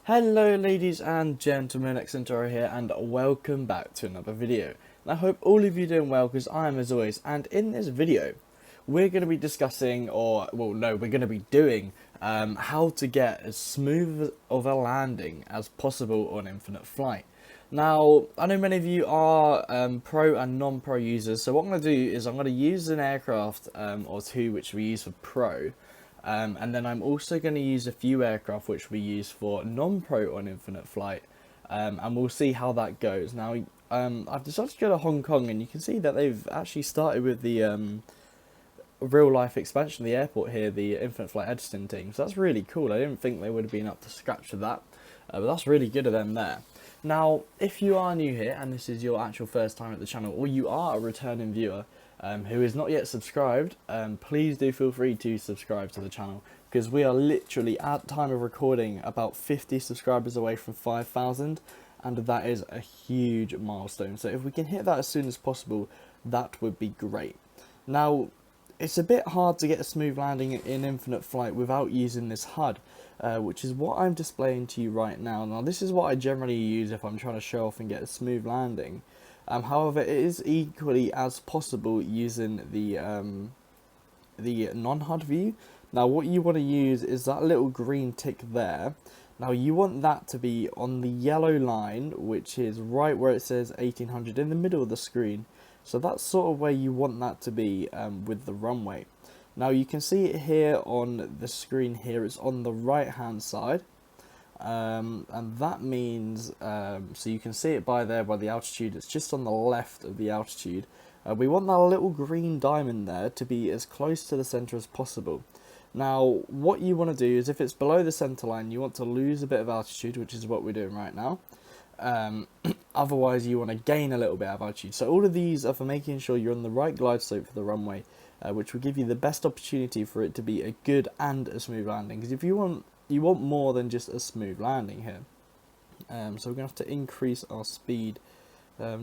Hello ladies and gentlemen, Xcentoro here and welcome back to another video. And I hope all of you are doing well because I am as always, and in this video we're going to be discussing, we're going to be doing how to get as smooth of a landing as possible on Infinite Flight. Now, I know many of you are pro and non-pro users, so what I'm going to do is I'm going to use an aircraft or two which we use for pro. And then I'm also going to use a few aircraft which we use for non-pro on Infinite Flight, and we'll see how that goes. Now, I've decided to go to Hong Kong, and you can see that they've actually started with the real-life expansion of the airport here, the Infinite Flight Edgerton team. So that's really cool. I didn't think they would have been up to scratch with that, but that's really good of them there. Now, if you are new here, and this is your actual first time at the channel, or you are a returning viewer, who is not yet subscribed, please do feel free to subscribe to the channel, because we are literally, at time of recording, about 50 subscribers away from 5,000, and that is a huge milestone. So if we can hit that as soon as possible, that would be great. Now, it's a bit hard to get a smooth landing in Infinite Flight without using this HUD, which is what I'm displaying to you right now. Now, this is what I generally use if I'm trying to show off and get a smooth landing. However, it is equally as possible using the non-HUD view. Now, what you want to use is that little green tick there. Now, you want that to be on the yellow line, which is right where it says 1800 in the middle of the screen. So that's sort of where you want that to be with the runway. Now, you can see it here on the screen here. It's on the right-hand side. And that means, so you can see it by there by the altitude, it's just on the left of the altitude. We want that little green diamond there to be as close to the centre as possible. Now, what you want to do is if it's below the centre line, you want to lose a bit of altitude, which is what we're doing right now. Otherwise, you want to gain a little bit of altitude. So all of these are for making sure you're on the right glide slope for the runway, which will give you the best opportunity for it to be a good and a smooth landing. Because if you want more than just a smooth landing here. So we're going to have to increase our speed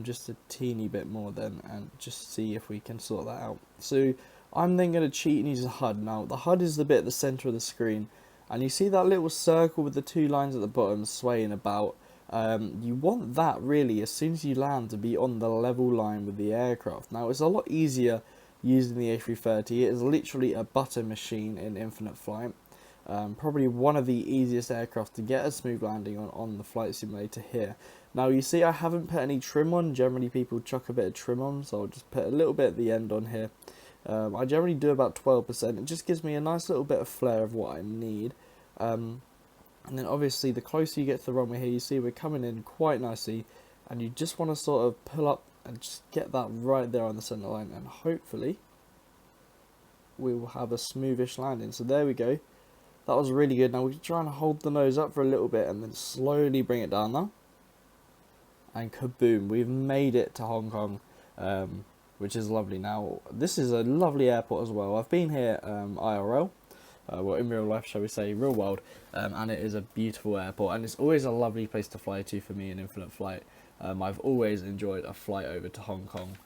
just a teeny bit more then, and just see if we can sort that out. So I'm then going to cheat and use the HUD. Now, the HUD is the bit at the centre of the screen, and you see that little circle with the two lines at the bottom swaying about. You want that really, as soon as you land, to be on the level line with the aircraft. Now, it's a lot easier using the A330. It is literally a butter machine in Infinite Flight. Probably one of the easiest aircraft to get a smooth landing on the flight simulator here. Now, you see I haven't put any trim on. Generally people chuck a bit of trim on, so I'll just put a little bit at the end on here. I generally do about 12%. It just gives me a nice little bit of flair of what I need. And then obviously the closer you get to the runway here, you see we're coming in quite nicely, and you just want to sort of pull up and just get that right there on the centre line, and hopefully we will have a smoothish landing. So there we go. That was really good. Now we're trying to hold the nose up for a little bit and then slowly bring it down now. And kaboom, we've made it to Hong Kong, which is lovely. Now, this is a lovely airport as well. I've been here IRL, well, in real life, shall we say, real world, and it is a beautiful airport, and it's always a lovely place to fly to for me in Infinite Flight. I've always enjoyed a flight over to Hong Kong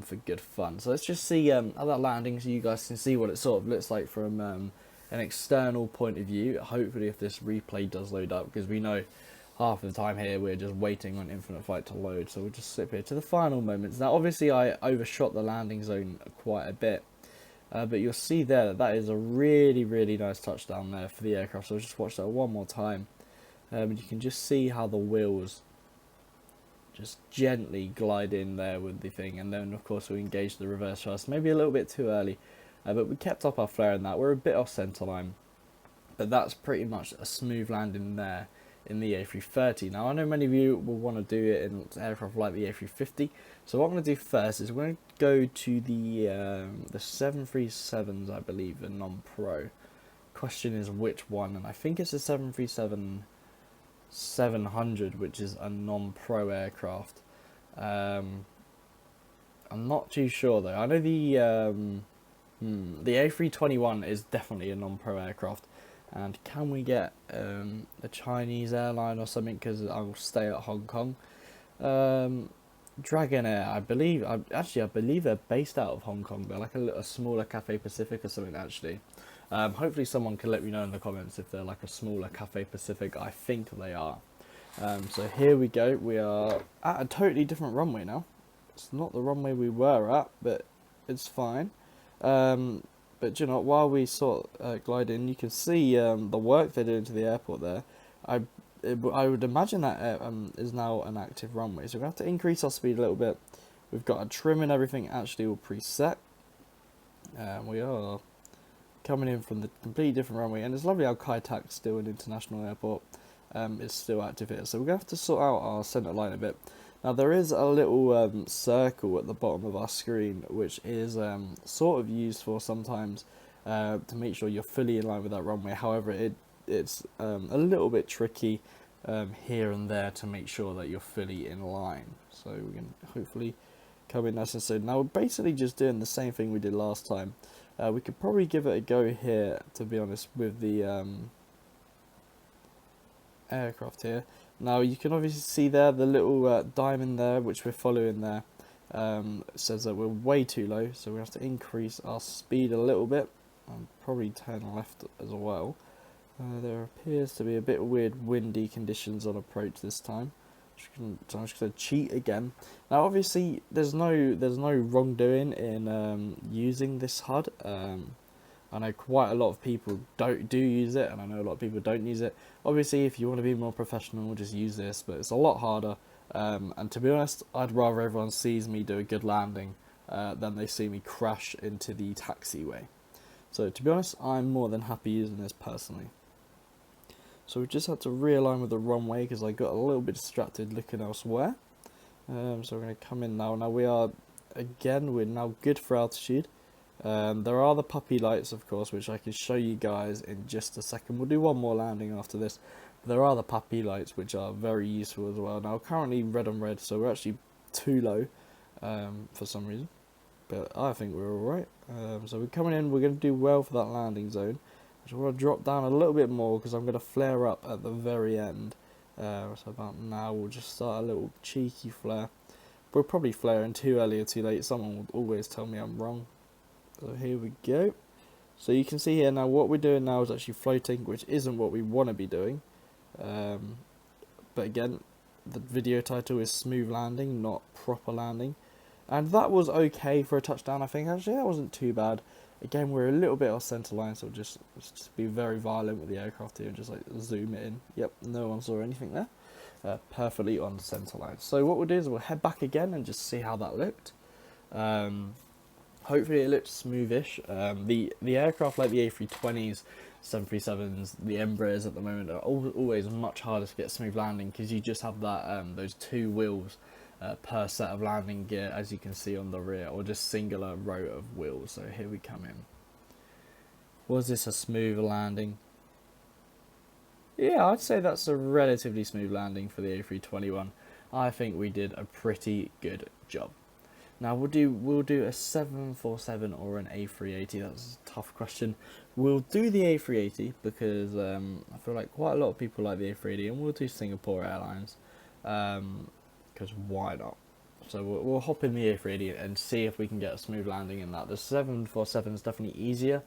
for good fun. So let's just see how that landing, so you guys can see what it sort of looks like from an external point of view. Hopefully if this replay does load up, because we know half of the time here we're just waiting on Infinite Flight to load, so we'll just slip here to the final moments. Now obviously I overshot the landing zone quite a bit, but you'll see there that is a really nice touchdown there for the aircraft. So I'll just watch that one more time, and you can just see how the wheels just gently glide in there with the thing, and then of course we engage the reverse thrust, maybe a little bit too early. But we kept up our flare in that. We're a bit off centre line, but that's pretty much a smooth landing there in the A330. Now, I know many of you will want to do it in aircraft like the A350. So what I'm going to do first is we're going to go to the 737s, I believe, the non-pro. Question is which one, and I think it's the 737-700, which is a non-pro aircraft. I'm not too sure though. I know the A321 is definitely a non-pro aircraft. And can we get a Chinese airline or something, because I'll stay at Hong Kong. Dragonair, I believe, I believe they're based out of Hong Kong. They're like a smaller Cathay Pacific or something, actually. Hopefully someone can let me know in the comments if they're like a smaller Cathay Pacific. I think they are. So here we go. We are at a totally different runway now. It's not the runway we were at, but it's fine. But you know, while we sort of glide in, you can see the work they're doing to the airport there. I would imagine that is now an active runway, so we have to increase our speed a little bit. We've got a trim and everything actually all preset. We are coming in from the completely different runway, and it's lovely how Kai Tak, still an international airport, is still active here. So we're going to have to sort out our centre line a bit. Now there is a little circle at the bottom of our screen, which is sort of used for sometimes to make sure you're fully in line with that runway. However, it's a little bit tricky here and there to make sure that you're fully in line. So we can hopefully come in nice and soon. Now we're basically just doing the same thing we did last time. We could probably give it a go here, to be honest, with the aircraft here. Now you can obviously see there the little diamond there, which we're following there. Says that we're way too low, so we have to increase our speed a little bit and probably turn left as well. There appears to be a bit weird windy conditions on approach this time, so I'm just going to cheat again. Now obviously there's no wrongdoing in using this HUD. I know quite a lot of people do use it, and I know a lot of people don't use it. Obviously if you want to be more professional, just use this, but it's a lot harder, and to be honest, I'd rather everyone sees me do a good landing than they see me crash into the taxiway. So to be honest, I'm more than happy using this personally. So we just had to realign with the runway because I got a little bit distracted looking elsewhere. So we're going to come in now. Now we're now good for altitude. There are the puppy lights, of course, which I can show you guys in just a second. We'll do one more landing after this. There are the puppy lights, which are very useful as well. Now currently red on red, so we're actually too low for some reason. But I think we're alright. So we're coming in, we're going to do well for that landing zone. I want to drop down a little bit more because I'm going to flare up at the very end. So about now we'll just start a little cheeky flare. We're probably flaring too early or too late. Someone will always tell me I'm wrong. So here we go. So you can see here now what we're doing now is actually floating, which isn't what we want to be doing. But again, the video title is smooth landing, not proper landing. And that was okay for a touchdown, I think. Actually, that wasn't too bad. Again, we're a little bit off centre line, so let's just be very violent with the aircraft here and just like zoom it in. Yep, no one saw anything there. Perfectly on centre line. So what we'll do is we'll head back again and just see how that looked. Hopefully it looked smoothish. The aircraft like the A320s, 737s, the Embraers at the moment are always much harder to get smooth landing because you just have that those two wheels per set of landing gear, as you can see on the rear, or just singular row of wheels. So here we come in. Was this a smooth landing? Yeah, I'd say that's a relatively smooth landing for the A321. I think we did a pretty good job. Now we'll do a 747 or an A380. That's a tough question. We'll do the A380 because I feel like quite a lot of people like the A380, and we'll do Singapore Airlines. Because why not? So we'll hop in the A380 and see if we can get a smooth landing in that. The 747 is definitely easier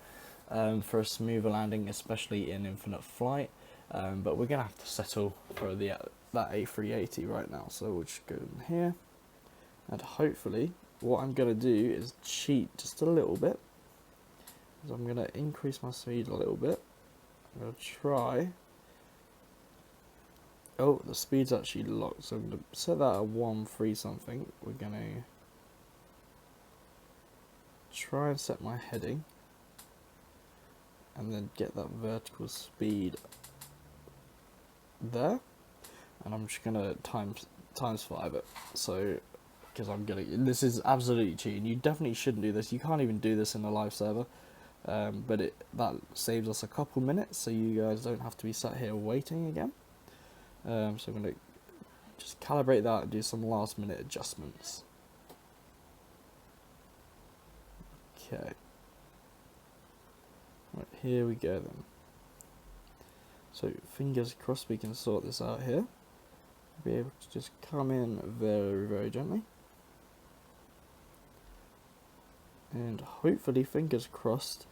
for a smoother landing, especially in infinite flight. But we're going to have to settle for that A380 right now. So we'll just go in here. And hopefully what I'm going to do is cheat just a little bit. So I'm going to increase my speed a little bit. I'm going to try... Oh, the speed's actually locked, so I'm going to set that at 1.3 something. We're going to try and set my heading and then get that vertical speed there, and I'm just going to times 5 it. So because this is absolutely cheating. You definitely shouldn't do this. You can't even do this in a live server, but that saves us a couple minutes, so you guys don't have to be sat here waiting again. So I'm going to just calibrate that and do some last minute adjustments. Okay. Right, here we go then. So fingers crossed we can sort this out here. Be able to just come in very, very gently. And hopefully, fingers crossed,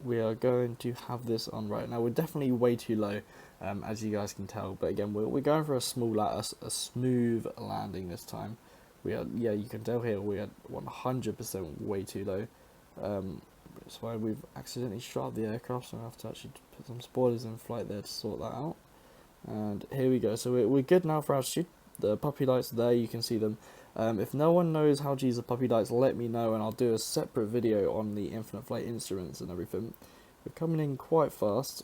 we are going to have this on right now. We're definitely way too low, as you guys can tell. But again, we're going for a smooth landing this time. We are, yeah, you can tell here we are 100% way too low. That's why we've accidentally shot up the aircraft, so I have to actually put some spoilers in flight there to sort that out. And here we go. So we're good now for altitude. The puppy lights there, you can see them. If no one knows how to use the puppy lights, let me know and I'll do a separate video on the infinite flight instruments and everything. We're coming in quite fast,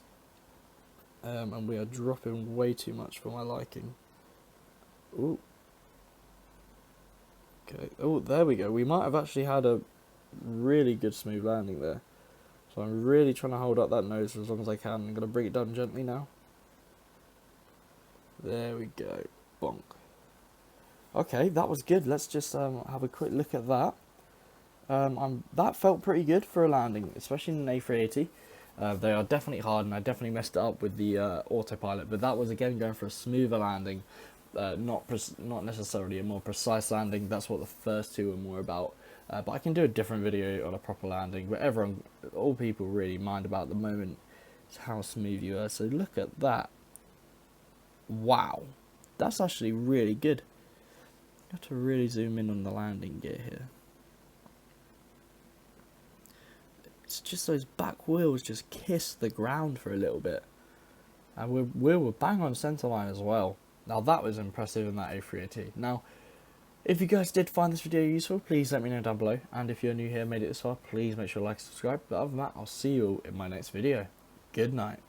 and we are dropping way too much for my liking. Ooh. Okay. Oh, there we go. We might have actually had a really good smooth landing there. So I'm really trying to hold up that nose for as long as I can. I'm going to bring it down gently now. There we go. Bonk. Okay, that was good. Let's just have a quick look at that. That felt pretty good for a landing, especially in an A380. They are definitely hard, and I definitely messed it up with the autopilot. But that was again going for a smoother landing, not necessarily a more precise landing. That's what the first two were more about. But I can do a different video on a proper landing. But all people really mind about at the moment is how smooth you are. So look at that. Wow, that's actually really good. You have to really zoom in on the landing gear here. It's just those back wheels just kiss the ground for a little bit. And we were bang on centre line as well. Now that was impressive in that A380. Now, if you guys did find this video useful, please let me know down below. And if you're new here and made it this far, please make sure to like and subscribe. But other than that, I'll see you all in my next video. Good night.